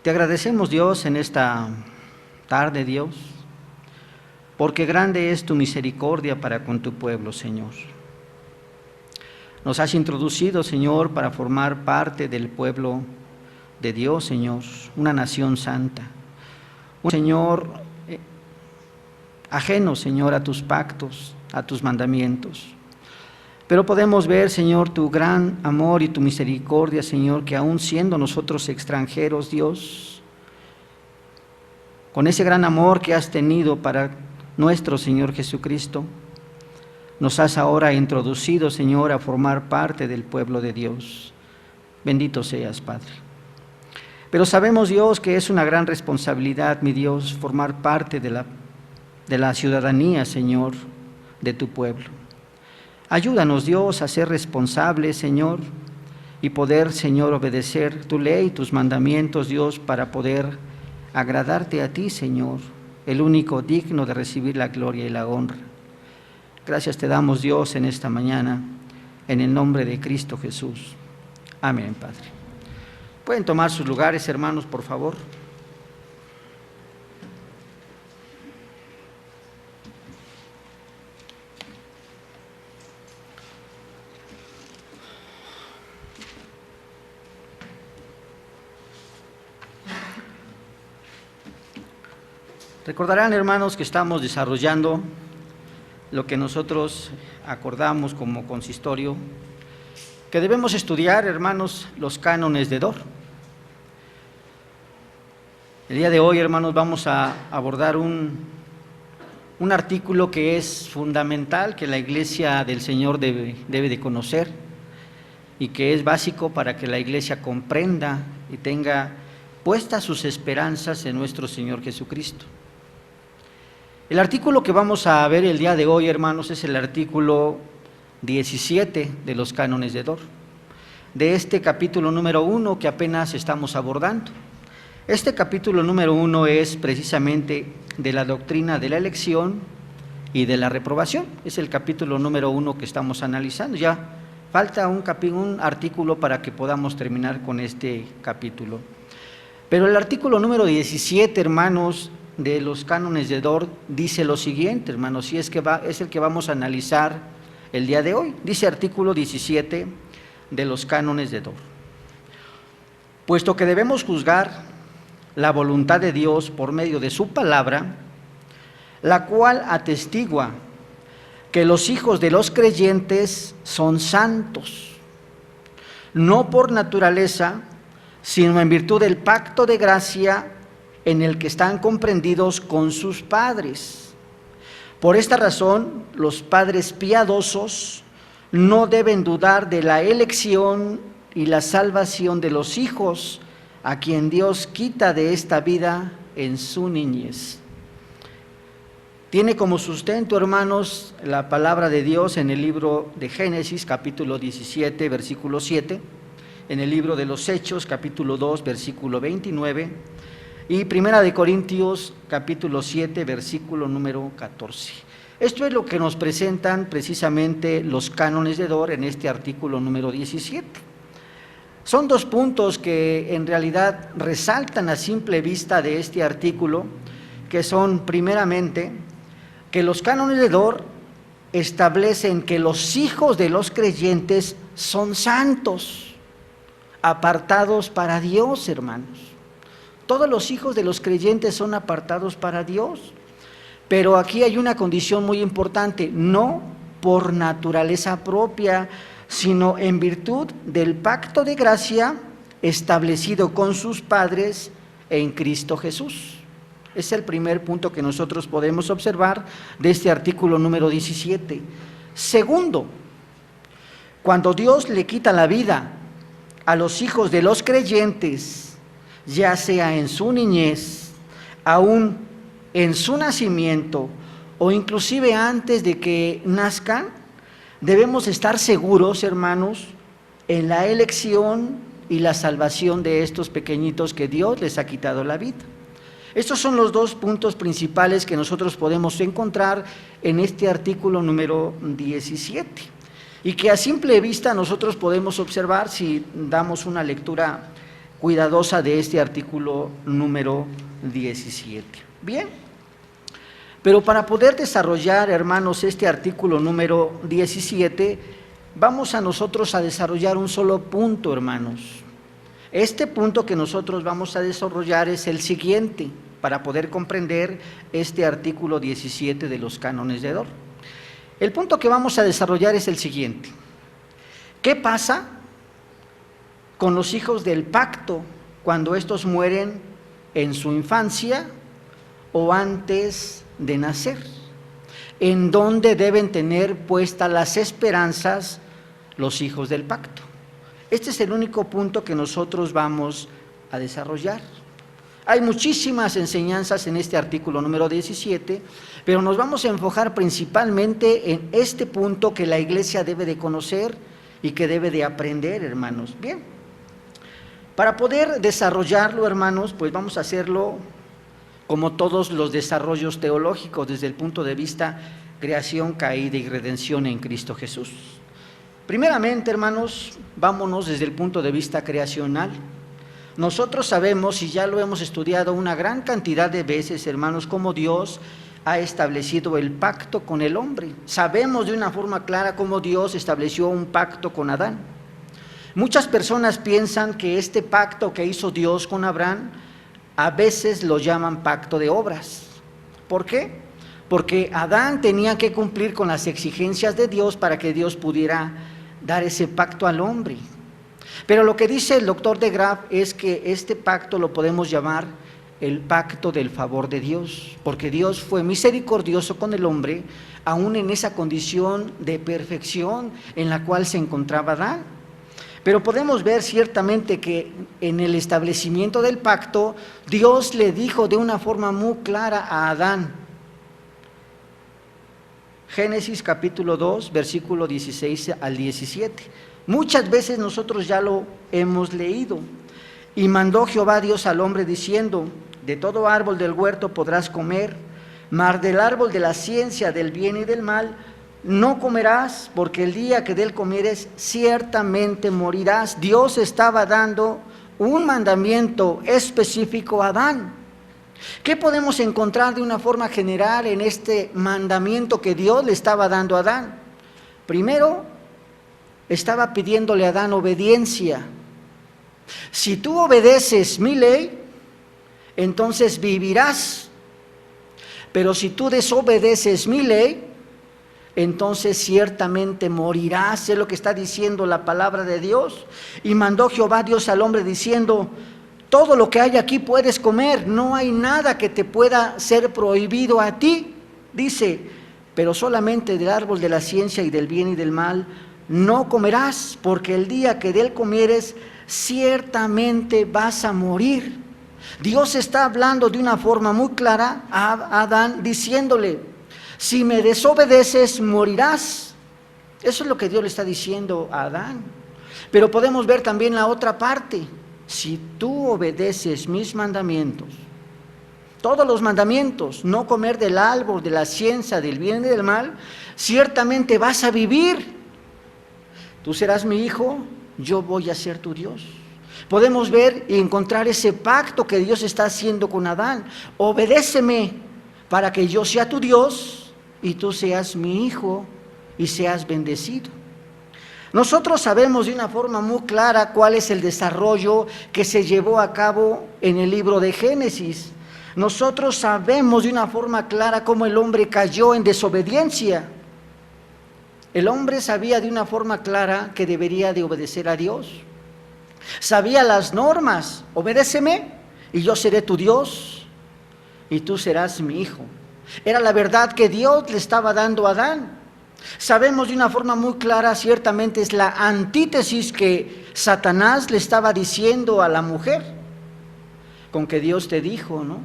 Te agradecemos, Dios, en esta tarde, Dios, porque grande es tu misericordia para con tu pueblo, Señor. Nos has introducido, Señor, para formar parte del pueblo de Dios, Señor, una nación santa. Un Señor ajeno, Señor, a tus pactos, a tus mandamientos. Pero podemos ver, Señor, tu gran amor y tu misericordia, Señor, que aún siendo nosotros extranjeros, Dios, con ese gran amor que has tenido para nuestro Señor Jesucristo, nos has ahora introducido, Señor, a formar parte del pueblo de Dios. Bendito seas, Padre. Pero sabemos, Dios, que es una gran responsabilidad, mi Dios, formar parte de la ciudadanía, Señor, de tu pueblo. Ayúdanos, Dios, a ser responsables, Señor, y poder, Señor, obedecer tu ley, tus mandamientos, Dios, para poder agradarte a ti, Señor, el único digno de recibir la gloria y la honra. Gracias te damos, Dios, en esta mañana, en el nombre de Cristo Jesús. Amén, Padre. Pueden tomar sus lugares, hermanos, por favor. Recordarán, hermanos, que estamos desarrollando lo que nosotros acordamos como consistorio, que debemos estudiar, hermanos, los cánones de Dor. El día de hoy, hermanos, vamos a abordar un artículo que es fundamental, que la Iglesia del Señor debe de conocer y que es básico para que la Iglesia comprenda y tenga puestas sus esperanzas en nuestro Señor Jesucristo. El artículo que vamos a ver el día de hoy, hermanos, es el artículo 17 de los cánones de Dor, de este capítulo número 1 que apenas estamos abordando. Este capítulo número 1 es precisamente de la doctrina de la elección y de la reprobación. Es el capítulo número 1 que estamos analizando. Ya falta un artículo para que podamos terminar con este capítulo. Pero el artículo número 17, hermanos, de los cánones de Dor dice lo siguiente, hermanos, y es el que vamos a analizar el día de hoy. Dice artículo 17 de los cánones de Dor: puesto que debemos juzgar la voluntad de Dios por medio de su palabra, la cual atestigua que los hijos de los creyentes son santos, no por naturaleza, sino en virtud del pacto de gracia en el que están comprendidos con sus padres. Por esta razón, los padres piadosos no deben dudar de la elección y la salvación de los hijos a quien Dios quita de esta vida en su niñez. Tiene como sustento, hermanos, la palabra de Dios en el libro de Génesis, capítulo 17, versículo 7, en el libro de los Hechos, capítulo 2, versículo 29, y Primera de Corintios, capítulo 7, versículo número 14. Esto es lo que nos presentan precisamente los cánones de Dor en este artículo número 17. Son dos puntos que en realidad resaltan a simple vista de este artículo, que son primeramente que los cánones de Dor establecen que los hijos de los creyentes son santos, apartados para Dios, hermanos. Todos los hijos de los creyentes son apartados para Dios, pero aquí hay una condición muy importante: no por naturaleza propia, sino en virtud del pacto de gracia establecido con sus padres en Cristo Jesús. Es el primer punto que nosotros podemos observar de este artículo número 17. Segundo, cuando Dios le quita la vida a los hijos de los creyentes, ya sea en su niñez, aún en su nacimiento o inclusive antes de que nazcan, debemos estar seguros, hermanos, en la elección y la salvación de estos pequeñitos que Dios les ha quitado la vida. Estos son los dos puntos principales que nosotros podemos encontrar en este artículo número 17 y que a simple vista nosotros podemos observar si damos una lectura cuidadosa de este artículo número 17. Bien, pero para poder desarrollar, hermanos, este artículo número 17, vamos a nosotros a desarrollar un solo punto, hermanos. Este punto que nosotros vamos a desarrollar es el siguiente, para poder comprender este artículo 17 de los cánones de Dort. El punto que vamos a desarrollar es el siguiente: ¿qué pasa con los hijos del pacto cuando estos mueren en su infancia o antes de nacer? ¿En dónde deben tener puestas las esperanzas los hijos del pacto? Este es el único punto que nosotros vamos a desarrollar. Hay muchísimas enseñanzas en este artículo número 17, pero nos vamos a enfocar principalmente en este punto que la iglesia debe de conocer y que debe de aprender, hermanos. Bien, para poder desarrollarlo, hermanos, pues vamos a hacerlo como todos los desarrollos teológicos desde el punto de vista creación, caída y redención en Cristo Jesús. Primeramente, hermanos, vámonos desde el punto de vista creacional. Nosotros sabemos, y ya lo hemos estudiado una gran cantidad de veces, hermanos, cómo Dios ha establecido el pacto con el hombre. Sabemos de una forma clara cómo Dios estableció un pacto con Adán. Muchas personas piensan que este pacto que hizo Dios con Abraham, a veces lo llaman pacto de obras. ¿Por qué? Porque Adán tenía que cumplir con las exigencias de Dios para que Dios pudiera dar ese pacto al hombre. Pero lo que dice el doctor de Graaf es que este pacto lo podemos llamar el pacto del favor de Dios, porque Dios fue misericordioso con el hombre, aún en esa condición de perfección en la cual se encontraba Adán. Pero podemos ver ciertamente que en el establecimiento del pacto, Dios le dijo de una forma muy clara a Adán. Génesis capítulo 2, versículo 16 al 17. Muchas veces nosotros ya lo hemos leído. Y mandó Jehová Dios al hombre diciendo: de todo árbol del huerto podrás comer, mas del árbol de la ciencia del bien y del mal no comerás, porque el día que de él comieres ciertamente morirás. Dios estaba dando un mandamiento específico a Adán. ¿Qué podemos encontrar de una forma general en este mandamiento que Dios le estaba dando a Adán? Primero, estaba pidiéndole a Adán obediencia. Si tú obedeces mi ley, entonces vivirás. Pero si tú desobedeces mi ley, entonces ciertamente morirás. Es lo que está diciendo la palabra de Dios. Y mandó Jehová Dios al hombre diciendo: todo lo que hay aquí puedes comer, no hay nada que te pueda ser prohibido a ti. Dice: pero solamente del árbol de la ciencia y del bien y del mal no comerás, porque el día que de él comieres ciertamente vas a morir. Dios está hablando de una forma muy clara a Adán, diciéndole: si me desobedeces morirás. Eso es lo que Dios le está diciendo a Adán. Pero podemos ver también la otra parte: si tú obedeces mis mandamientos, todos los mandamientos, no comer del árbol de la ciencia del bien y del mal, ciertamente vas a vivir. Tú serás mi hijo, yo voy a ser tu Dios. Podemos ver y encontrar ese pacto que Dios está haciendo con Adán. Obedéceme para que yo sea tu Dios y tú seas mi hijo y seas bendecido. Nosotros sabemos de una forma muy clara cuál es el desarrollo que se llevó a cabo en el libro de Génesis. Nosotros sabemos de una forma clara cómo el hombre cayó en desobediencia. El hombre sabía de una forma clara que debería de obedecer a Dios. Sabía las normas: obedéceme y yo seré tu Dios y tú serás mi hijo. Era la verdad que Dios le estaba dando a Adán. Sabemos de una forma muy clara, ciertamente es la antítesis que Satanás le estaba diciendo a la mujer, con que Dios te dijo, ¿no?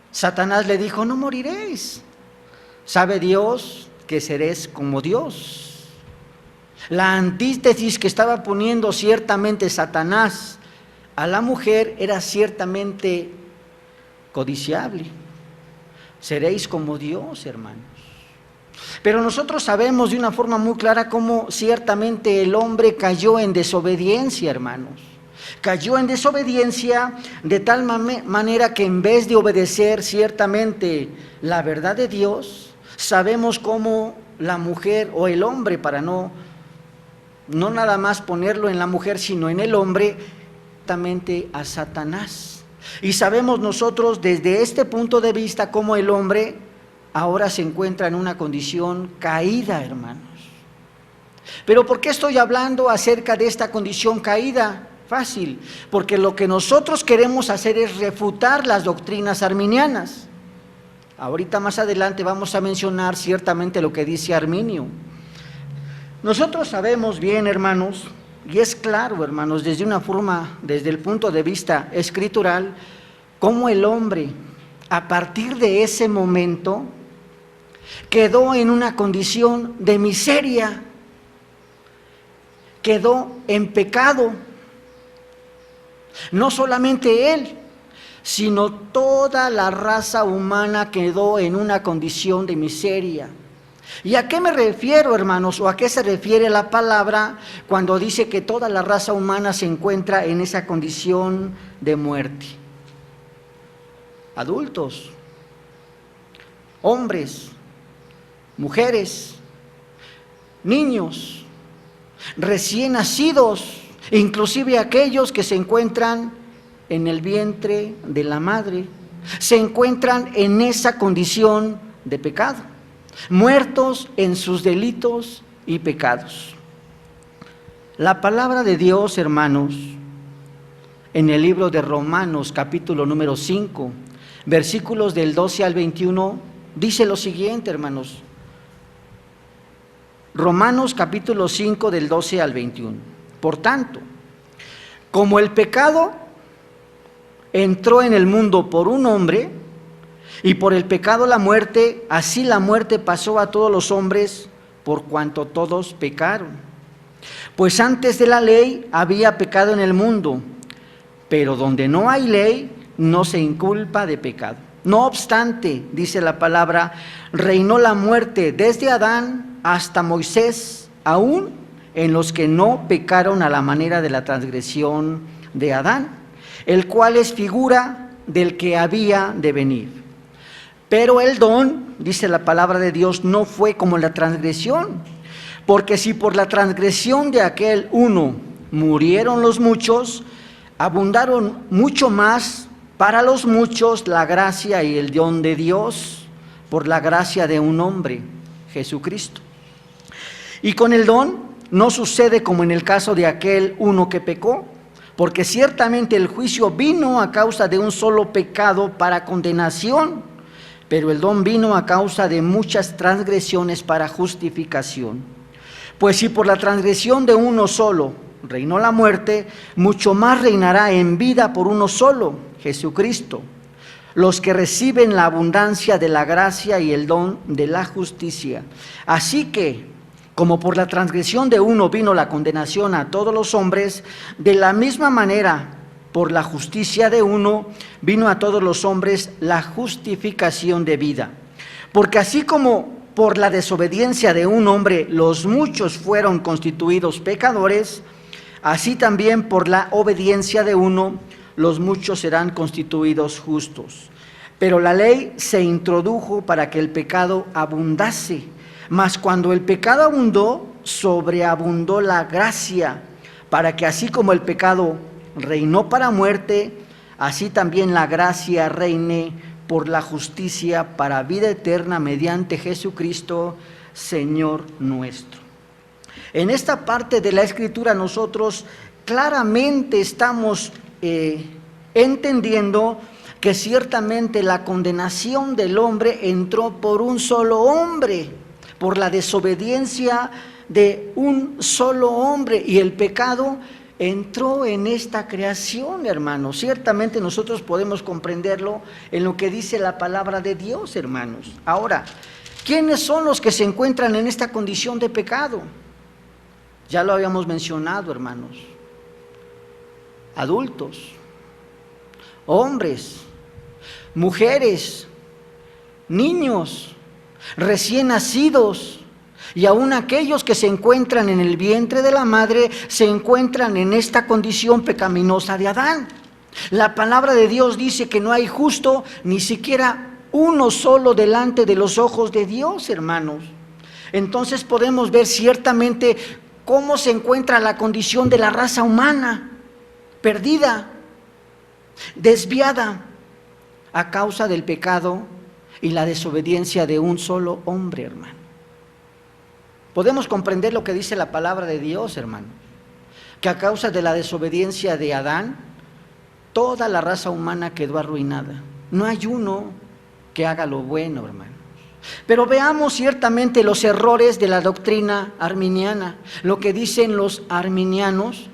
Satanás le dijo: no moriréis. Sabe Dios que seréis como Dios. La antítesis que estaba poniendo ciertamente Satanás a la mujer era ciertamente codiciable. Seréis como Dios, hermanos. Pero nosotros sabemos de una forma muy clara cómo ciertamente el hombre cayó en desobediencia, hermanos. Cayó en desobediencia de tal manera que en vez de obedecer ciertamente la verdad de Dios, sabemos cómo la mujer o el hombre, para no nada más ponerlo en la mujer, sino en el hombre, directamente a Satanás. Y sabemos nosotros desde este punto de vista cómo el hombre ahora se encuentra en una condición caída, hermanos. Pero ¿por qué estoy hablando acerca de esta condición caída? Fácil, porque lo que nosotros queremos hacer es refutar las doctrinas arminianas. Ahorita más adelante vamos a mencionar ciertamente lo que dice Arminio. Nosotros sabemos bien, hermanos, y es claro, hermanos, desde una forma, desde el punto de vista escritural, cómo el hombre, a partir de ese momento, quedó en una condición de miseria, quedó en pecado. No solamente él, sino toda la raza humana quedó en una condición de miseria. ¿Y a qué me refiero, hermanos? ¿O a qué se refiere la palabra cuando dice que toda la raza humana se encuentra en esa condición de muerte? Adultos, hombres, mujeres, niños, recién nacidos, inclusive aquellos que se encuentran en el vientre de la madre, se encuentran en esa condición de pecado, muertos en sus delitos y pecados. La palabra de Dios, hermanos, en el libro de Romanos, capítulo número 5, versículos del 12 al 21, dice lo siguiente, hermanos. Romanos capítulo 5 del 12 al 21. Por tanto, como el pecado entró en el mundo por un hombre, y por el pecado la muerte, así la muerte pasó a todos los hombres, por cuanto todos pecaron. Pues antes de la ley había pecado en el mundo, pero donde no hay ley, no se inculpa de pecado. No obstante, dice la palabra, reinó la muerte desde Adán hasta Moisés, aún en los que no pecaron a la manera de la transgresión de Adán, el cual es figura del que había de venir. Pero el don, dice la palabra de Dios, no fue como la transgresión, porque si por la transgresión de aquel uno murieron los muchos, abundaron mucho más para los muchos la gracia y el don de Dios, por la gracia de un hombre, Jesucristo. Y con el don no sucede como en el caso de aquel uno que pecó, porque ciertamente el juicio vino a causa de un solo pecado para condenación, pero el don vino a causa de muchas transgresiones para justificación. Pues si por la transgresión de uno solo reinó la muerte, mucho más reinará en vida por uno solo, Jesucristo, los que reciben la abundancia de la gracia y el don de la justicia. Así que, como por la transgresión de uno vino la condenación a todos los hombres, de la misma manera, por la justicia de uno, vino a todos los hombres la justificación de vida. Porque así como por la desobediencia de un hombre los muchos fueron constituidos pecadores, así también por la obediencia de uno los muchos serán constituidos justos. Pero la ley se introdujo para que el pecado abundase, mas cuando el pecado abundó, sobreabundó la gracia, para que así como el pecado reinó para muerte, así también la gracia reine por la justicia para vida eterna mediante Jesucristo, Señor nuestro. En esta parte de la Escritura nosotros claramente estamos entendiendo que ciertamente la condenación del hombre entró por un solo hombre, por la desobediencia de un solo hombre, y el pecado entró en esta creación, hermanos. Ciertamente nosotros podemos comprenderlo en lo que dice la palabra de Dios, hermanos. Ahora, ¿quiénes son los que se encuentran en esta condición de pecado? Ya lo habíamos mencionado, hermanos. Adultos, hombres, mujeres, niños, recién nacidos, y aún aquellos que se encuentran en el vientre de la madre se encuentran en esta condición pecaminosa de Adán. La palabra de Dios dice que no hay justo, ni siquiera uno solo delante de los ojos de Dios, hermanos. Entonces podemos ver ciertamente cómo se encuentra la condición de la raza humana, perdida, desviada, a causa del pecado y la desobediencia de un solo hombre, hermano. Podemos comprender lo que dice la palabra de Dios, hermano, que a causa de la desobediencia de Adán, toda la raza humana quedó arruinada. No hay uno que haga lo bueno, hermano. Pero veamos ciertamente los errores de la doctrina arminiana, lo que dicen los arminianos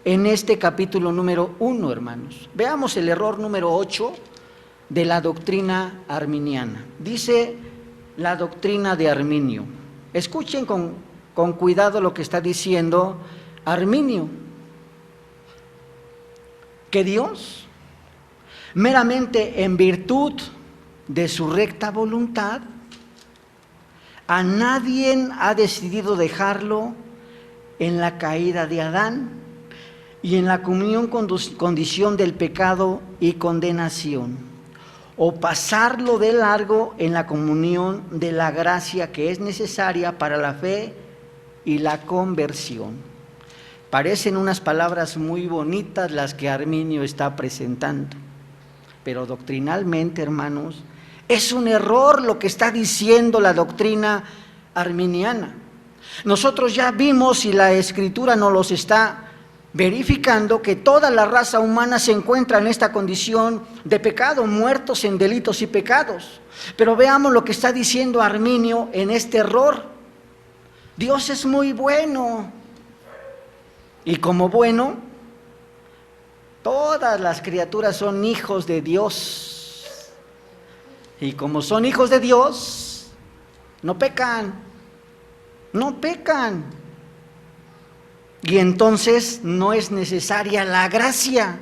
en este capítulo número 1, hermanos. Veamos el error número 8 de la doctrina arminiana. Dice la doctrina de Arminio. Escuchen con cuidado lo que está diciendo Arminio. Que Dios, meramente en virtud de su recta voluntad, a nadie ha decidido dejarlo en la caída de Adán y en la condición del pecado y condenación, o pasarlo de largo en la comunión de la gracia que es necesaria para la fe y la conversión. Parecen unas palabras muy bonitas las que Arminio está presentando, pero doctrinalmente, hermanos, es un error lo que está diciendo la doctrina arminiana. Nosotros ya vimos, y la Escritura nos los está verificando, que toda la raza humana se encuentra en esta condición de pecado, muertos en delitos y pecados. Pero veamos lo que está diciendo Arminio en este error. Dios es muy bueno, y como bueno, todas las criaturas son hijos de Dios. Y como son hijos de Dios, no pecan, no pecan. Y entonces no es necesaria la gracia,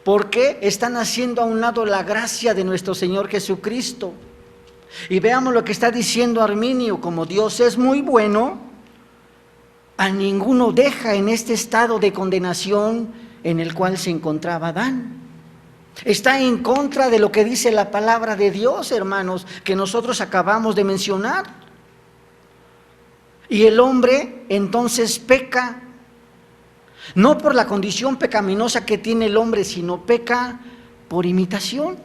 porque están haciendo a un lado la gracia de nuestro Señor Jesucristo. Y veamos lo que está diciendo Arminio: como Dios es muy bueno, a ninguno deja en este estado de condenación en el cual se encontraba Adán. Está en contra de lo que dice la palabra de Dios, hermanos, que nosotros acabamos de mencionar. Y el hombre entonces peca, no por la condición pecaminosa que tiene el hombre, sino peca por imitación.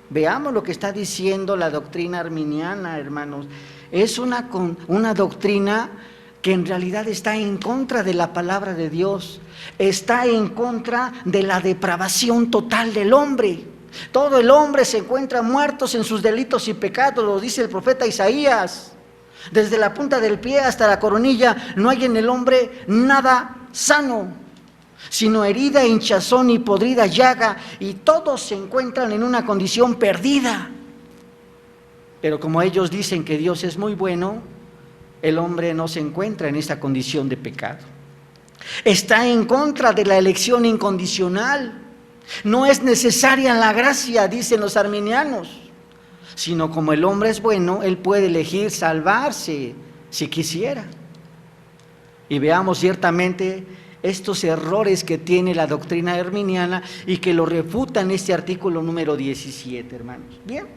Veamos lo que está diciendo la doctrina arminiana, hermanos. Es una doctrina que en realidad está en contra de la palabra de Dios, está en contra de la depravación total del hombre. Todo el hombre se encuentra muertos en sus delitos y pecados, lo dice el profeta Isaías. Desde la punta del pie hasta la coronilla no hay en el hombre nada sano, sino herida, hinchazón y podrida llaga, y todos se encuentran en una condición perdida. Pero como ellos dicen que Dios es muy bueno, el hombre no se encuentra en esta condición de pecado. Está en contra de la elección incondicional. No es necesaria la gracia, dicen los arminianos, sino como el hombre es bueno, él puede elegir salvarse si quisiera. Y veamos ciertamente estos errores que tiene la doctrina arminiana y que lo refutan este artículo número 17, hermanos. Bien.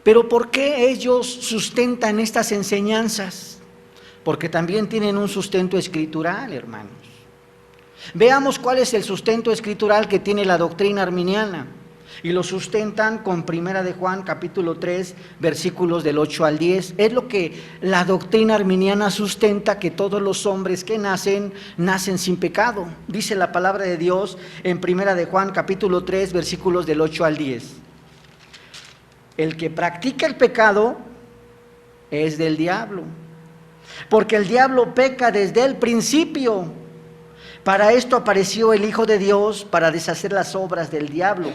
Pero ¿por qué ellos sustentan estas enseñanzas? Porque también tienen un sustento escritural, hermanos. Veamos cuál es el sustento escritural que tiene la doctrina arminiana. Y lo sustentan con 1 de Juan capítulo 3, versículos del 8 al 10. Es lo que la doctrina arminiana sustenta, que todos los hombres que nacen sin pecado. Dice la palabra de Dios en 1 de Juan capítulo 3, versículos del 8 al 10. El que practica el pecado es del diablo, porque el diablo peca desde el principio. Para esto apareció el Hijo de Dios, para deshacer las obras del diablo.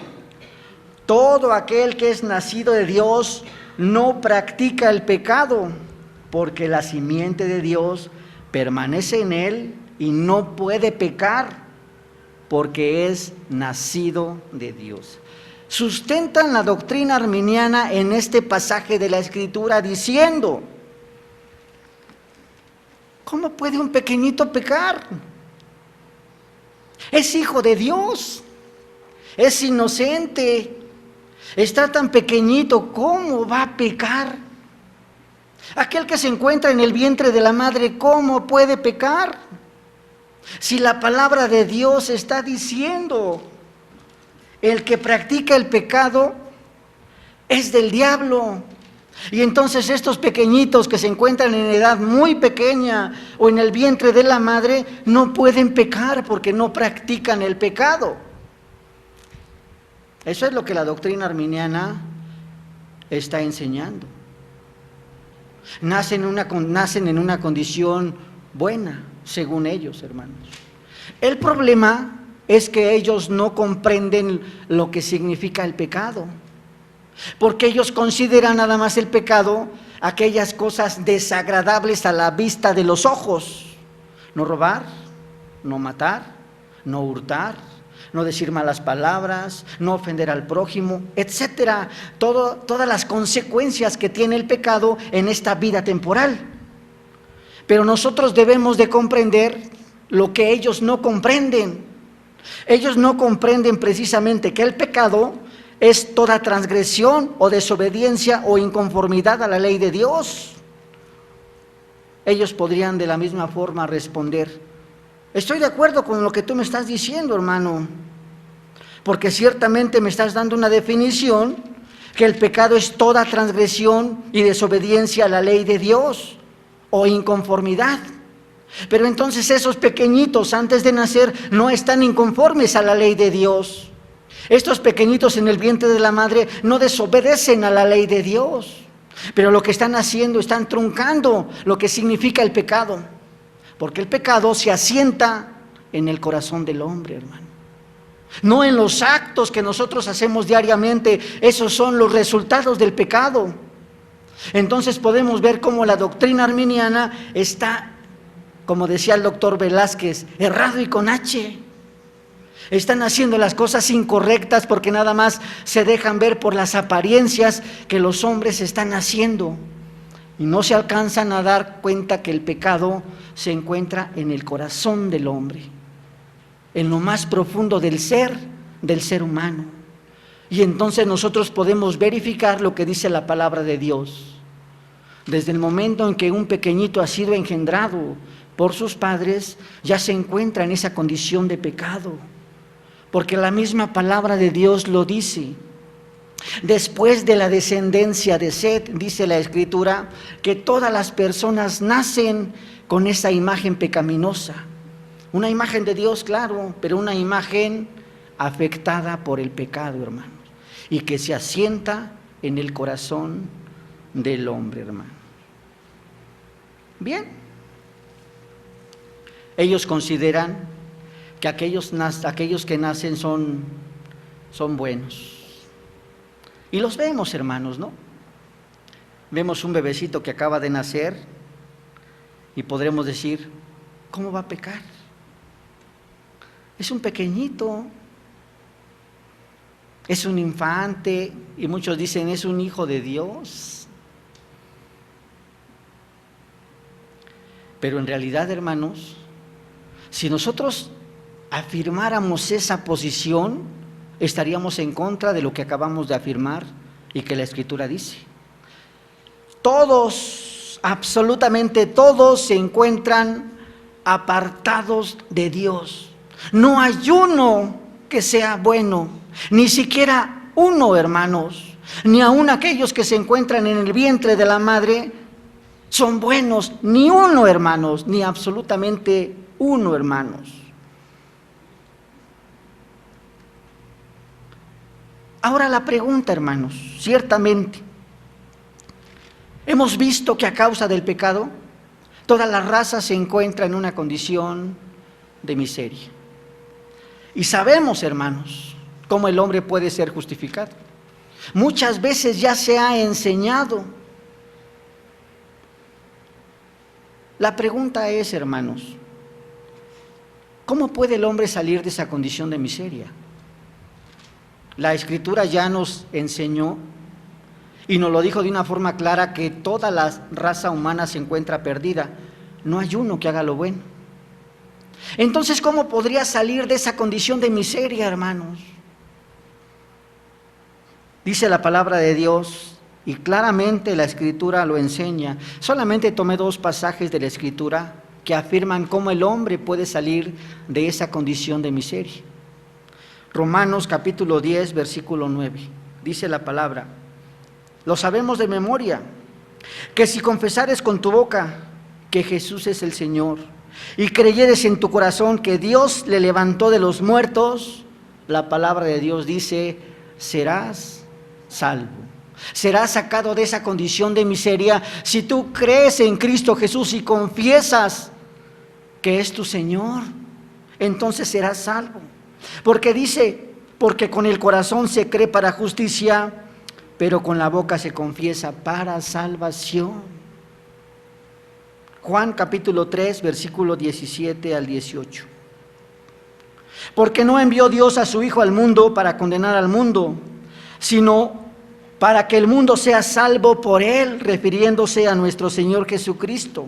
Todo aquel que es nacido de Dios no practica el pecado, porque la simiente de Dios permanece en él y no puede pecar, porque es nacido de Dios. sustentan la doctrina arminiana en este pasaje de la Escritura diciendo: ¿cómo puede un pequeñito pecar? Es hijo de Dios, es inocente, está tan pequeñito, ¿cómo va a pecar? Aquel que se encuentra en el vientre de la madre, ¿cómo puede pecar? Si la palabra de Dios está diciendo: el que practica el pecado es del diablo. Y entonces estos pequeñitos que se encuentran en edad muy pequeña o en el vientre de la madre no pueden pecar porque no practican el pecado. Eso es lo que la doctrina arminiana está enseñando. Nacen en una condición buena, según ellos, hermanos. El problema es que ellos no comprenden lo que significa el pecado, porque ellos consideran nada más el pecado aquellas cosas desagradables a la vista de los ojos: no robar, no matar, no hurtar, no decir malas palabras, no ofender al prójimo, etcétera. Todas las consecuencias que tiene el pecado en esta vida temporal. Pero nosotros debemos de comprender lo que ellos no comprenden. Ellos no comprenden precisamente que el pecado es toda transgresión o desobediencia o inconformidad a la ley de Dios. Ellos podrían de la misma forma responder: estoy de acuerdo con lo que tú me estás diciendo, hermano, porque ciertamente me estás dando una definición que el pecado es toda transgresión y desobediencia a la ley de Dios o inconformidad. Pero entonces esos pequeñitos antes de nacer no están inconformes a la ley de Dios. Estos pequeñitos en el vientre de la madre no desobedecen a la ley de Dios, pero lo que están haciendo, están truncando lo que significa el pecado, porque el pecado se asienta en el corazón del hombre, hermano, no en los actos que nosotros hacemos diariamente. Esos son los resultados del pecado. Entonces podemos ver cómo la doctrina arminiana está, como decía el doctor Velázquez, errado y con H. Están haciendo las cosas incorrectas porque nada más se dejan ver por las apariencias que los hombres están haciendo y no se alcanzan a dar cuenta que el pecado se encuentra en el corazón del hombre, en lo más profundo del ser humano. Y entonces nosotros podemos verificar lo que dice la palabra de Dios. Desde el momento en que un pequeñito ha sido engendrado por sus padres, ya se encuentra en esa condición de pecado, porque la misma palabra de Dios lo dice. Después de la descendencia de Set, dice la Escritura, que todas las personas nacen con esa imagen pecaminosa, una imagen de Dios, claro, pero una imagen afectada por el pecado, hermanos, y que se asienta en el corazón del hombre, hermano. Bien, ellos consideran que aquellos que nacen son buenos. Y los vemos, hermanos, ¿no? Vemos un bebecito que acaba de nacer y podremos decir: ¿cómo va a pecar? Es un pequeñito, es un infante, y muchos dicen: es un hijo de Dios. Pero en realidad, hermanos, si nosotros afirmáramos esa posición, estaríamos en contra de lo que acabamos de afirmar y que la Escritura dice. Todos, absolutamente todos, se encuentran apartados de Dios. No hay uno que sea bueno, ni siquiera uno, hermanos. Ni aun aquellos que se encuentran en el vientre de la madre son buenos, ni uno, hermanos, ni absolutamente uno, hermanos. Ahora la pregunta, hermanos, ciertamente, hemos visto que a causa del pecado, toda la raza se encuentra en una condición de miseria. Y sabemos, hermanos, cómo el hombre puede ser justificado. Muchas veces ya se ha enseñado. La pregunta es, hermanos, ¿cómo puede el hombre salir de esa condición de miseria? La Escritura ya nos enseñó y nos lo dijo de una forma clara que toda la raza humana se encuentra perdida. No hay uno que haga lo bueno. Entonces, ¿cómo podría salir de esa condición de miseria, hermanos? Dice la palabra de Dios y claramente la Escritura lo enseña. Solamente tomé 2 pasajes de la Escritura que afirman cómo el hombre puede salir de esa condición de miseria. Romanos capítulo 10, versículo 9. Dice la palabra, lo sabemos de memoria, que si confesares con tu boca que Jesús es el Señor y creyeres en tu corazón que Dios le levantó de los muertos, la palabra de Dios dice, serás salvo. Serás sacado de esa condición de miseria si tú crees en Cristo Jesús y confiesas que es tu Señor. Entonces serás salvo. Porque dice, porque con el corazón se cree para justicia, pero con la boca se confiesa para salvación. Juan capítulo 3, versículo 17 al 18. Porque no envió Dios a su Hijo al mundo para condenar al mundo, sino para que el mundo sea salvo por Él, refiriéndose a nuestro Señor Jesucristo.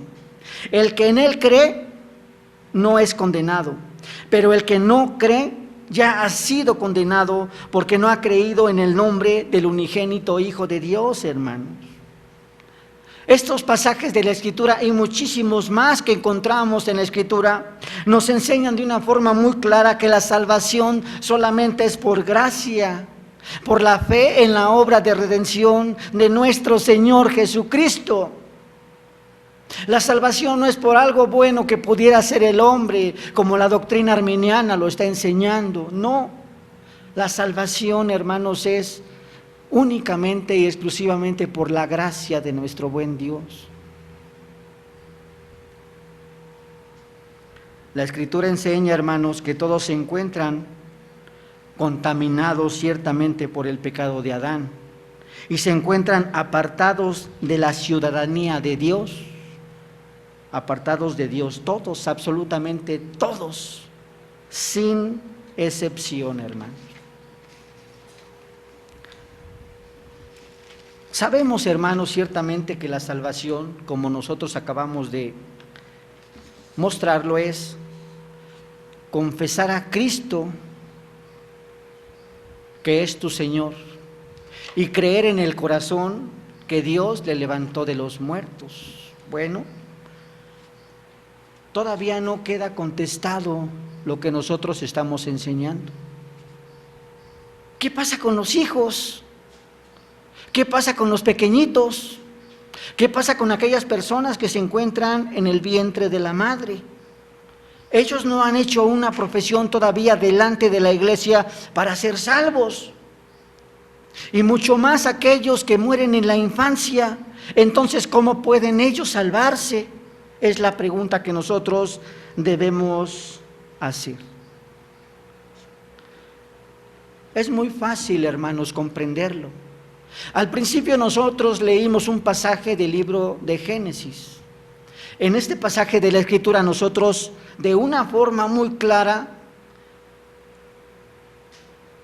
El que en Él cree no es condenado, pero el que no cree ya ha sido condenado porque no ha creído en el nombre del unigénito Hijo de Dios, hermanos. Estos pasajes de la Escritura y muchísimos más que encontramos en la Escritura nos enseñan de una forma muy clara que la salvación solamente es por gracia, por la fe en la obra de redención de nuestro Señor Jesucristo. La salvación no es por algo bueno que pudiera hacer el hombre, como la doctrina arminiana lo está enseñando. No, la salvación, hermanos, es únicamente y exclusivamente por la gracia de nuestro buen Dios. La Escritura enseña, hermanos, que todos se encuentran contaminados ciertamente por el pecado de Adán y se encuentran apartados de la ciudadanía de Dios. Apartados de Dios, todos, absolutamente todos, sin excepción, hermanos. Sabemos, hermanos, ciertamente que la salvación, como nosotros acabamos de mostrarlo, es confesar a Cristo que es tu Señor y creer en el corazón que Dios le levantó de los muertos. Bueno, todavía no queda contestado lo que nosotros estamos enseñando. ¿Qué pasa con los hijos? ¿Qué pasa con los pequeñitos? ¿Qué pasa con aquellas personas que se encuentran en el vientre de la madre? Ellos no han hecho una profesión todavía delante de la iglesia para ser salvos. Y mucho más aquellos que mueren en la infancia. Entonces, ¿cómo pueden ellos salvarse? Es la pregunta que nosotros debemos hacer. Es muy fácil, hermanos, comprenderlo. Al principio nosotros leímos un pasaje del libro de Génesis. En este pasaje de la Escritura nosotros, de una forma muy clara,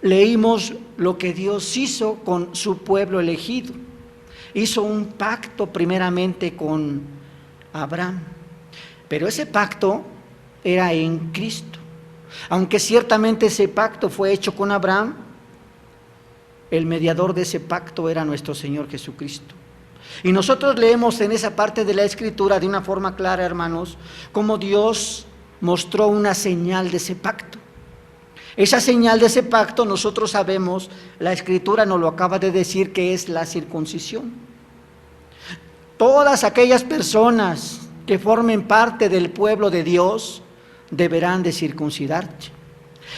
leímos lo que Dios hizo con su pueblo elegido. Hizo un pacto primeramente con Abraham, pero ese pacto era en Cristo. Aunque ciertamente ese pacto fue hecho con Abraham, el mediador de ese pacto era nuestro Señor Jesucristo. Y nosotros leemos en esa parte de la Escritura de una forma clara, hermanos, cómo Dios mostró una señal de ese pacto. Esa señal de ese pacto nosotros sabemos, la Escritura nos lo acaba de decir, que es la circuncisión. Todas aquellas personas que formen parte del pueblo de Dios deberán de circuncidarse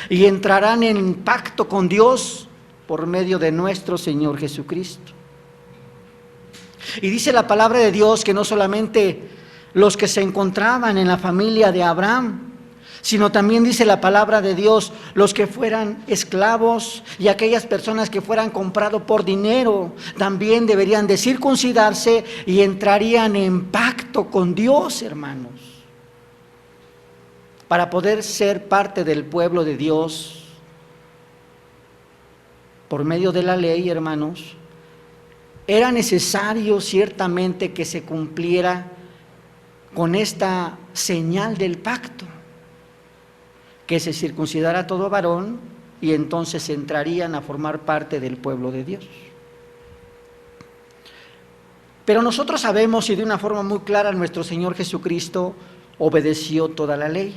y entrarán en pacto con Dios por medio de nuestro Señor Jesucristo. Y dice la palabra de Dios que no solamente los que se encontraban en la familia de Abraham, sino también dice la palabra de Dios, los que fueran esclavos y aquellas personas que fueran comprados por dinero, también deberían de circuncidarse y entrarían en pacto con Dios, hermanos. Para poder ser parte del pueblo de Dios, por medio de la ley, hermanos, era necesario ciertamente que se cumpliera con esta señal del pacto, que se circuncidara todo varón y entonces entrarían a formar parte del pueblo de Dios. Pero nosotros sabemos, y de una forma muy clara, nuestro Señor Jesucristo obedeció toda la ley.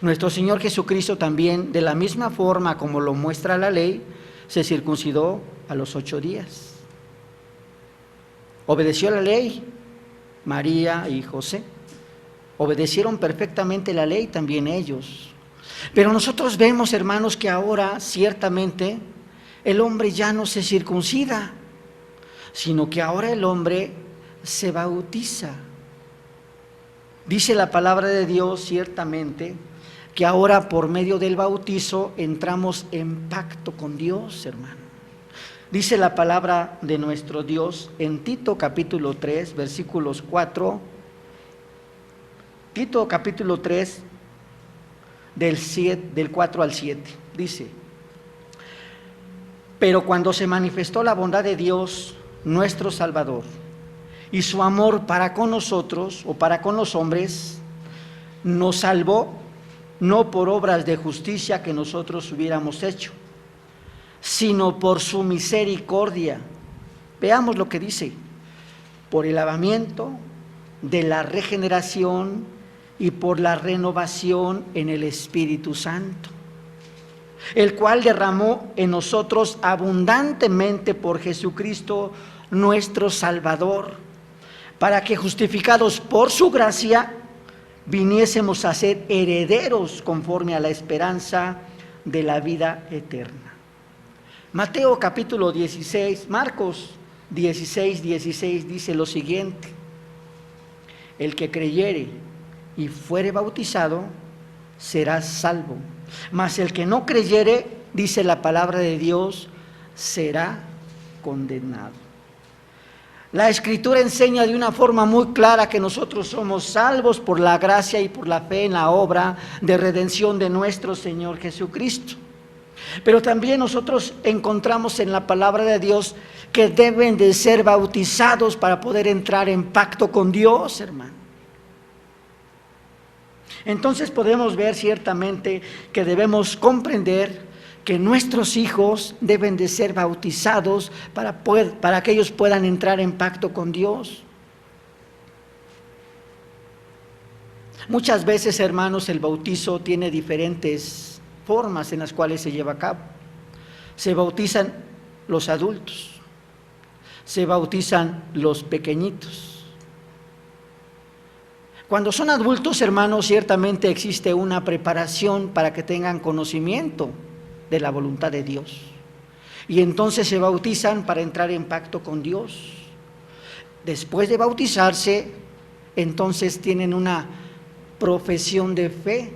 Nuestro Señor Jesucristo también, de la misma forma como lo muestra la ley, se circuncidó a los 8 días. Obedeció la ley. María y José obedecieron perfectamente la ley también ellos. Pero nosotros vemos, hermanos, que ahora ciertamente el hombre ya no se circuncida, sino que ahora el hombre se bautiza. Dice la palabra de Dios ciertamente que ahora por medio del bautizo entramos en pacto con Dios, hermano. Dice la palabra de nuestro Dios en Tito capítulo 3, versículos 4, Tito capítulo 3, del 4 al 7, dice: pero cuando se manifestó la bondad de Dios, nuestro Salvador, y su amor para con nosotros, o para con los hombres, nos salvó, no por obras de justicia que nosotros hubiéramos hecho, sino por su misericordia. Veamos lo que dice: por el lavamiento de la regeneración y por la renovación en el Espíritu Santo, el cual derramó en nosotros abundantemente por Jesucristo nuestro Salvador, para que justificados por su gracia viniésemos a ser herederos conforme a la esperanza de la vida eterna. Mateo capítulo 16, Marcos 16, 16 dice lo siguiente: el que creyere y fuere bautizado será salvo, mas el que no creyere, dice la palabra de Dios, será condenado. La Escritura enseña de una forma muy clara que nosotros somos salvos por la gracia y por la fe en la obra de redención de nuestro Señor Jesucristo. Pero también nosotros encontramos en la palabra de Dios que deben de ser bautizados para poder entrar en pacto con Dios, hermano. Entonces podemos ver ciertamente que debemos comprender que nuestros hijos deben de ser bautizados para que ellos puedan entrar en pacto con Dios. Muchas veces, hermanos, el bautizo tiene diferentes formas en las cuales se lleva a cabo. Se bautizan los adultos, se bautizan los pequeñitos. Cuando son adultos, hermanos, ciertamente existe una preparación para que tengan conocimiento de la voluntad de Dios, y entonces se bautizan para entrar en pacto con Dios. Después de bautizarse, entonces tienen una profesión de fe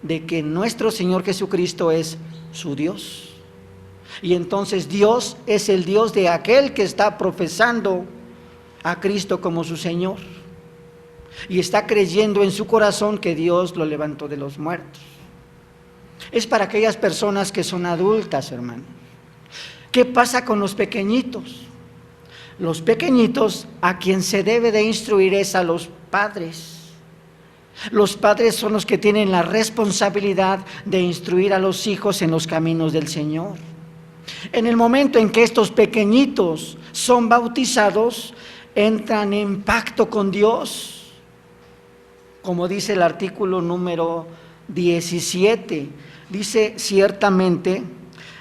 de que nuestro Señor Jesucristo es su Dios, y entonces Dios es el Dios de aquel que está profesando a Cristo como su Señor y está creyendo en su corazón que Dios lo levantó de los muertos. Es para aquellas personas que son adultas, hermano. ¿Qué pasa con los pequeñitos? Los pequeñitos, a quien se debe de instruir es a los padres. Los padres son los que tienen la responsabilidad de instruir a los hijos en los caminos del Señor. En el momento en que estos pequeñitos son bautizados, entran en pacto con Dios, como dice el artículo número 17. Dice: ciertamente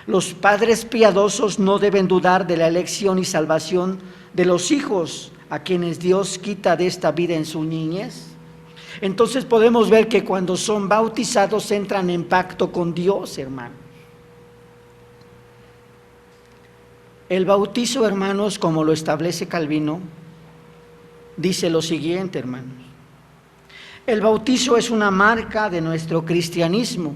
los padres piadosos no deben dudar de la elección y salvación de los hijos a quienes Dios quita de esta vida en su niñez. Entonces podemos ver que cuando son bautizados entran en pacto con Dios, hermanos. El bautizo, hermanos, como lo establece Calvino, dice lo siguiente, hermanos: el bautizo es una marca de nuestro cristianismo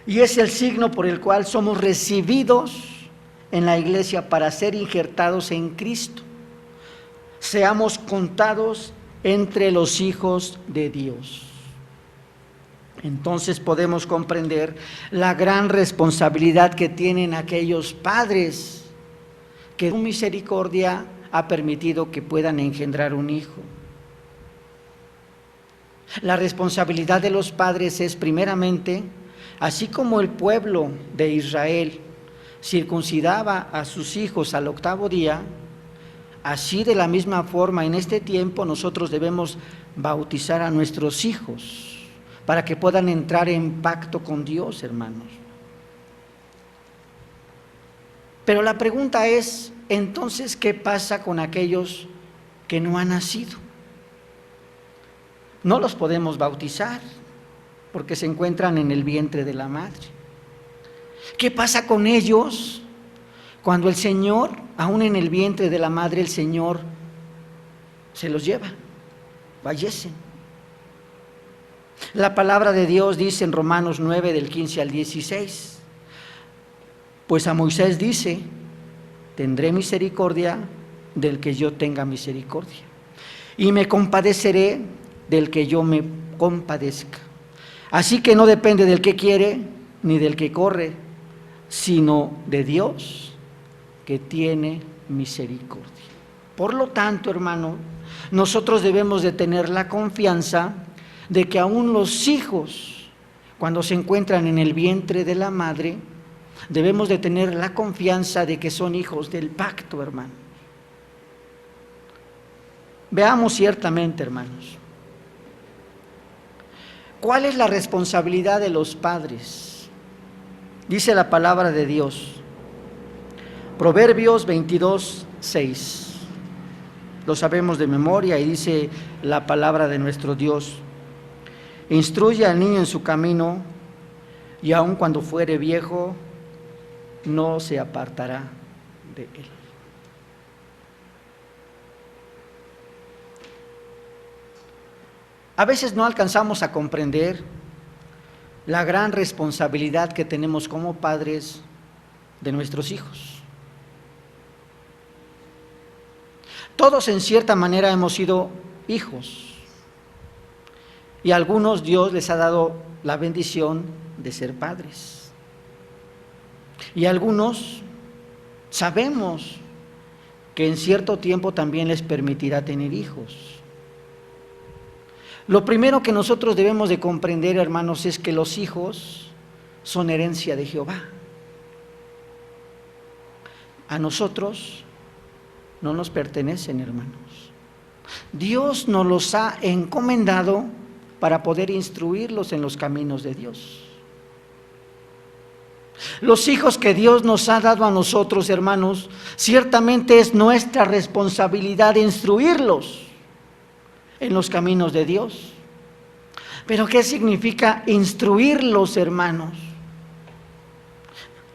y es el signo por el cual somos recibidos en la iglesia para ser injertados en Cristo, seamos contados entre los hijos de Dios. Entonces podemos comprender la gran responsabilidad que tienen aquellos padres que su misericordia ha permitido que puedan engendrar un hijo. La responsabilidad de los padres es primeramente, así como el pueblo de Israel circuncidaba a sus hijos al 8º día, así de la misma forma en este tiempo nosotros debemos bautizar a nuestros hijos para que puedan entrar en pacto con Dios, hermanos. Pero la pregunta es, entonces, ¿qué pasa con aquellos que no han nacido? No los podemos bautizar porque se encuentran en el vientre de la madre. ¿Qué pasa con ellos cuando el Señor, aún en el vientre de la madre, el Señor se los lleva, fallecen? La palabra de Dios dice en Romanos 9, del 15 al 16, pues a Moisés dice, tendré misericordia del que yo tenga misericordia, y me compadeceré del que yo me compadezca. Así que no depende del que quiere ni del que corre, sino de Dios que tiene misericordia. Por lo tanto, hermano, nosotros debemos de tener la confianza de que aún los hijos, cuando se encuentran en el vientre de la madre, debemos de tener la confianza de que son hijos del pacto, hermano. Veamos ciertamente, hermanos, ¿cuál es la responsabilidad de los padres? Dice la palabra de Dios, Proverbios 22, 6. Lo sabemos de memoria y dice la palabra de nuestro Dios, instruye al niño en su camino y aun cuando fuere viejo no se apartará de él. A veces no alcanzamos a comprender la gran responsabilidad que tenemos como padres de nuestros hijos. Todos en cierta manera hemos sido hijos y a algunos Dios les ha dado la bendición de ser padres. Y a algunos sabemos que en cierto tiempo también les permitirá tener hijos. Lo primero que nosotros debemos de comprender, hermanos, es que los hijos son herencia de Jehová. A nosotros no nos pertenecen, hermanos. Dios nos los ha encomendado para poder instruirlos en los caminos de Dios. Los hijos que Dios nos ha dado a nosotros, hermanos, ciertamente es nuestra responsabilidad instruirlos en los caminos de Dios. Pero ¿qué significa instruirlos, hermanos?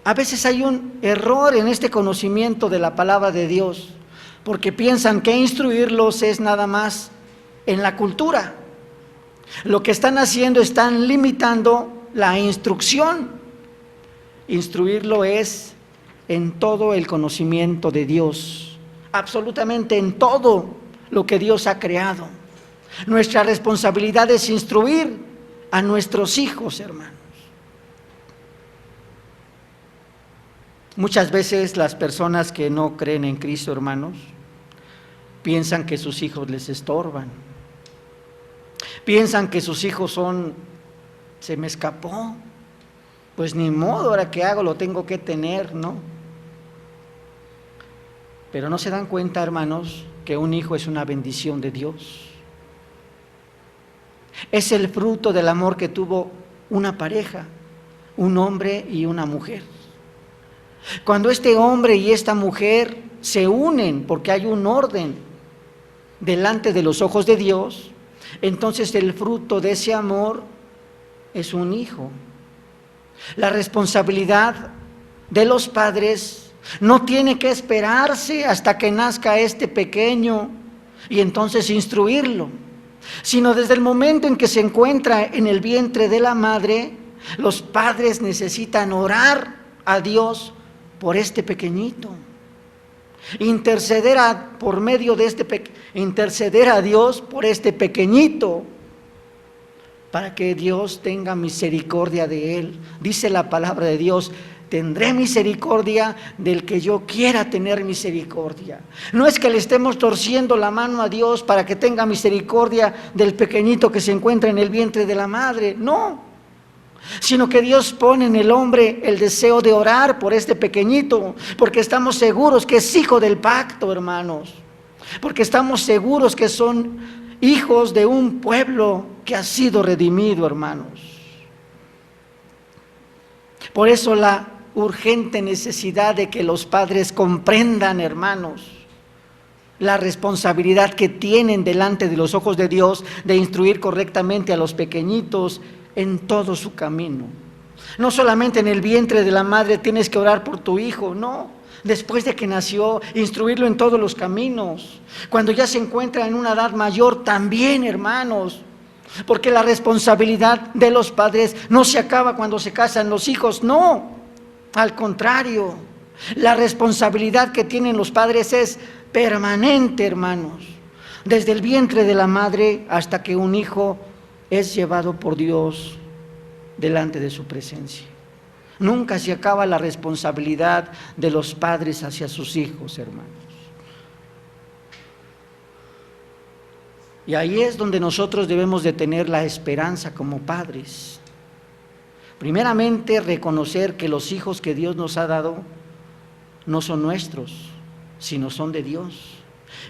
A veces hay un error en este conocimiento de la palabra de Dios, porque piensan que instruirlos es nada más en la cultura. Lo que están haciendo, están limitando la instrucción. Instruirlo es en todo el conocimiento de Dios, absolutamente en todo lo que Dios ha creado. Nuestra responsabilidad es instruir a nuestros hijos, hermanos. Muchas veces las personas que no creen en Cristo, hermanos, piensan que sus hijos les estorban. Piensan que sus hijos se me escapó, pues ni modo, ahora que hago lo tengo que tener, ¿no? Pero no se dan cuenta, hermanos, que un hijo es una bendición de Dios. Es el fruto del amor que tuvo una pareja, un hombre y una mujer. Cuando este hombre y esta mujer se unen porque hay un orden delante de los ojos de Dios, entonces el fruto de ese amor es un hijo. La responsabilidad de los padres no tiene que esperarse hasta que nazca este pequeño y entonces instruirlo, sino desde el momento en que se encuentra en el vientre de la madre, los padres necesitan orar a Dios por este pequeñito, interceder a Dios por este pequeñito, para que Dios tenga misericordia de él. Dice la palabra de Dios: tendré misericordia del que yo quiera tener misericordia. No es que le estemos torciendo la mano a Dios para que tenga misericordia del pequeñito que se encuentra en el vientre de la madre, no, sino que Dios pone en el hombre el deseo de orar por este pequeñito, porque estamos seguros que es hijo del pacto, hermanos, porque estamos seguros que son hijos de un pueblo que ha sido redimido, hermanos. Por eso la urgente necesidad de que los padres comprendan, hermanos, la responsabilidad que tienen delante de los ojos de Dios de instruir correctamente a los pequeñitos en todo su camino. No solamente en el vientre de la madre tienes que orar por tu hijo, no. Después de que nació, instruirlo en todos los caminos. Cuando ya se encuentra en una edad mayor también, hermanos, porque la responsabilidad de los padres no se acaba cuando se casan los hijos, no, al contrario, la responsabilidad que tienen los padres es permanente, hermanos, desde el vientre de la madre hasta que un hijo es llevado por Dios delante de su presencia. Nunca se acaba la responsabilidad de los padres hacia sus hijos, hermanos. Y ahí es donde nosotros debemos de tener la esperanza como padres. Primeramente, reconocer que los hijos que Dios nos ha dado no son nuestros, sino son de Dios.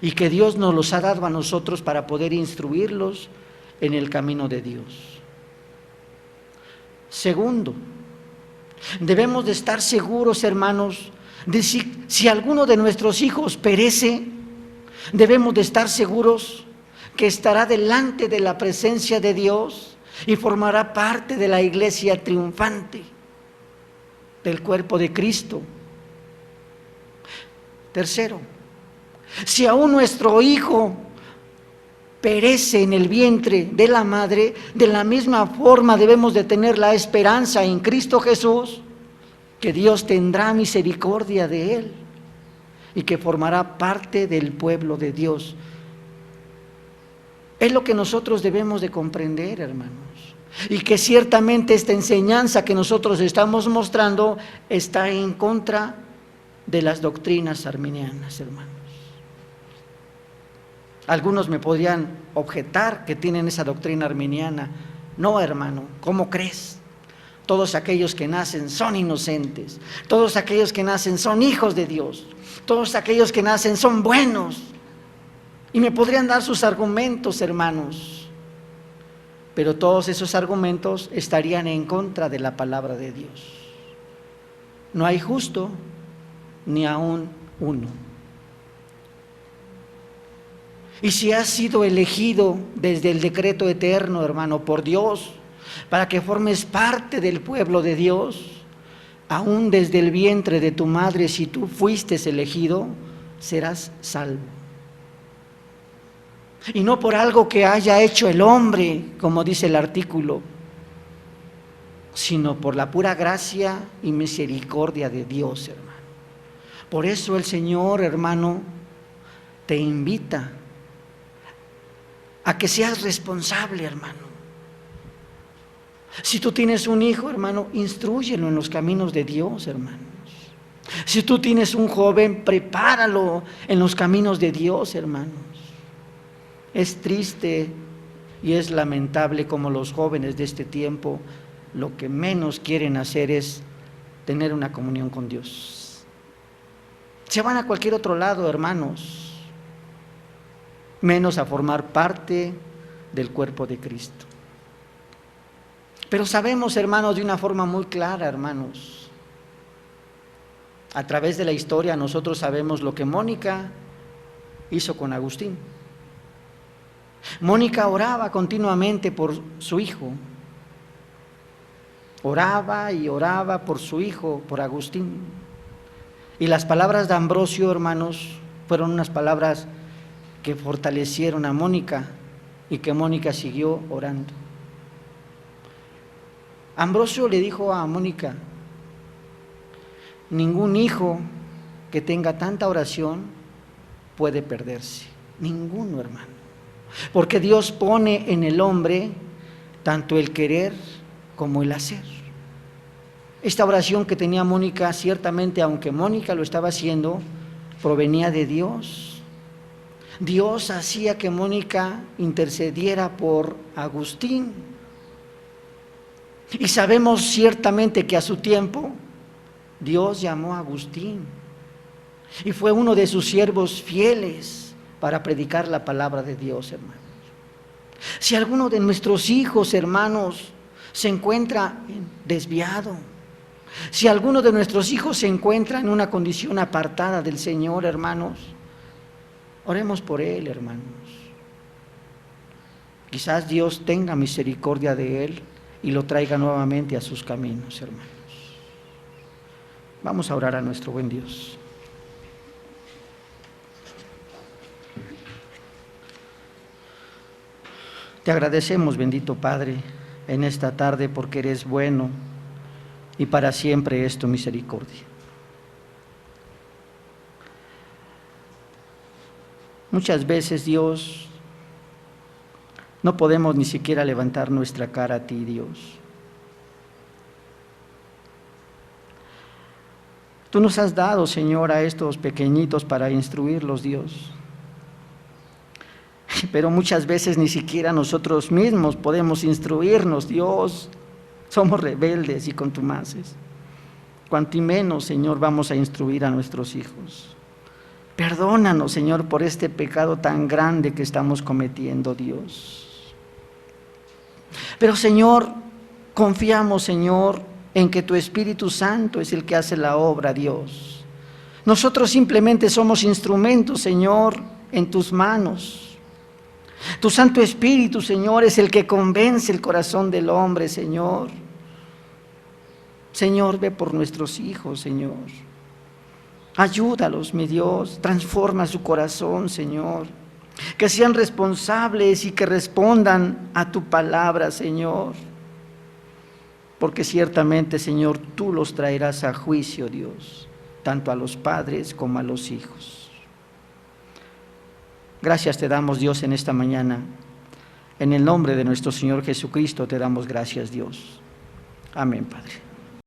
Y que Dios nos los ha dado a nosotros para poder instruirlos en el camino de Dios. Segundo, debemos de estar seguros, hermanos, de si alguno de nuestros hijos perece, debemos de estar seguros que estará delante de la presencia de Dios y formará parte de la iglesia triunfante, del cuerpo de Cristo. Tercero, si aún nuestro hijo perece en el vientre de la madre, de la misma forma debemos de tener la esperanza en Cristo Jesús, que Dios tendrá misericordia de él y que formará parte del pueblo de Dios. Es lo que nosotros debemos de comprender, hermanos, y que ciertamente esta enseñanza que nosotros estamos mostrando está en contra de las doctrinas arminianas, hermanos. Algunos me podrían objetar que tienen esa doctrina arminiana. No, hermano, ¿cómo crees? Todos aquellos que nacen son inocentes, todos aquellos que nacen son hijos de Dios, todos aquellos que nacen son buenos. Y me podrían dar sus argumentos, hermanos, pero todos esos argumentos estarían en contra de la palabra de Dios. No hay justo ni aún uno. Y si has sido elegido desde el decreto eterno, hermano, por Dios, para que formes parte del pueblo de Dios, aún desde el vientre de tu madre, si tú fuiste elegido, serás salvo. Y no por algo que haya hecho el hombre, como dice el artículo, sino por la pura gracia y misericordia de Dios, hermano. Por eso el Señor, hermano, te invita a que seas responsable, hermano. Si tú tienes un hijo, hermano, instrúyelo en los caminos de Dios, hermanos. Si tú tienes un joven, prepáralo en los caminos de Dios, hermanos. Es triste y es lamentable como los jóvenes de este tiempo lo que menos quieren hacer es tener una comunión con Dios. Se van a cualquier otro lado, hermanos, menos a formar parte del cuerpo de Cristo. Pero sabemos, hermanos, de una forma muy clara, hermanos, a través de la historia nosotros sabemos lo que Mónica hizo con Agustín. Mónica oraba continuamente por su hijo, oraba y oraba por su hijo, por Agustín. Y las palabras de Ambrosio, hermanos, fueron unas palabras que fortalecieron a Mónica y que Mónica siguió orando. Ambrosio le dijo a Mónica: ningún hijo que tenga tanta oración puede perderse, ninguno, hermano, porque Dios pone en el hombre tanto el querer como el hacer. Esta oración que tenía Mónica, ciertamente, aunque Mónica lo estaba haciendo, provenía de Dios. Dios hacía que Mónica intercediera por Agustín. Y sabemos ciertamente que a su tiempo Dios llamó a Agustín y fue uno de sus siervos fieles para predicar la palabra de Dios, hermanos. Si alguno de nuestros hijos, hermanos, se encuentra desviado, si alguno de nuestros hijos se encuentra en una condición apartada del Señor, hermanos, oremos por él, hermanos. Quizás Dios tenga misericordia de él y lo traiga nuevamente a sus caminos, hermanos. Vamos a orar a nuestro buen Dios. Te agradecemos, bendito Padre, en esta tarde porque eres bueno y para siempre es tu misericordia. Muchas veces, Dios, no podemos ni siquiera levantar nuestra cara a ti, Dios. Tú nos has dado, Señor, a estos pequeñitos para instruirlos, Dios. Pero muchas veces ni siquiera nosotros mismos podemos instruirnos, Dios. Somos rebeldes y contumaces. Cuanto menos, Señor, vamos a instruir a nuestros hijos. Perdónanos, Señor, por este pecado tan grande que estamos cometiendo, Dios. Pero, Señor, confiamos, Señor, en que tu Espíritu Santo es el que hace la obra, Dios. Nosotros simplemente somos instrumentos, Señor, en tus manos. Tu Santo Espíritu, Señor, es el que convence el corazón del hombre, Señor. Señor, ve por nuestros hijos, Señor. Ayúdalos, mi Dios, transforma su corazón, Señor. Que sean responsables y que respondan a tu palabra, Señor. Porque ciertamente, Señor, tú los traerás a juicio, Dios, tanto a los padres como a los hijos. Gracias te damos, Dios, en esta mañana. En el nombre de nuestro Señor Jesucristo te damos gracias, Dios. Amén, Padre.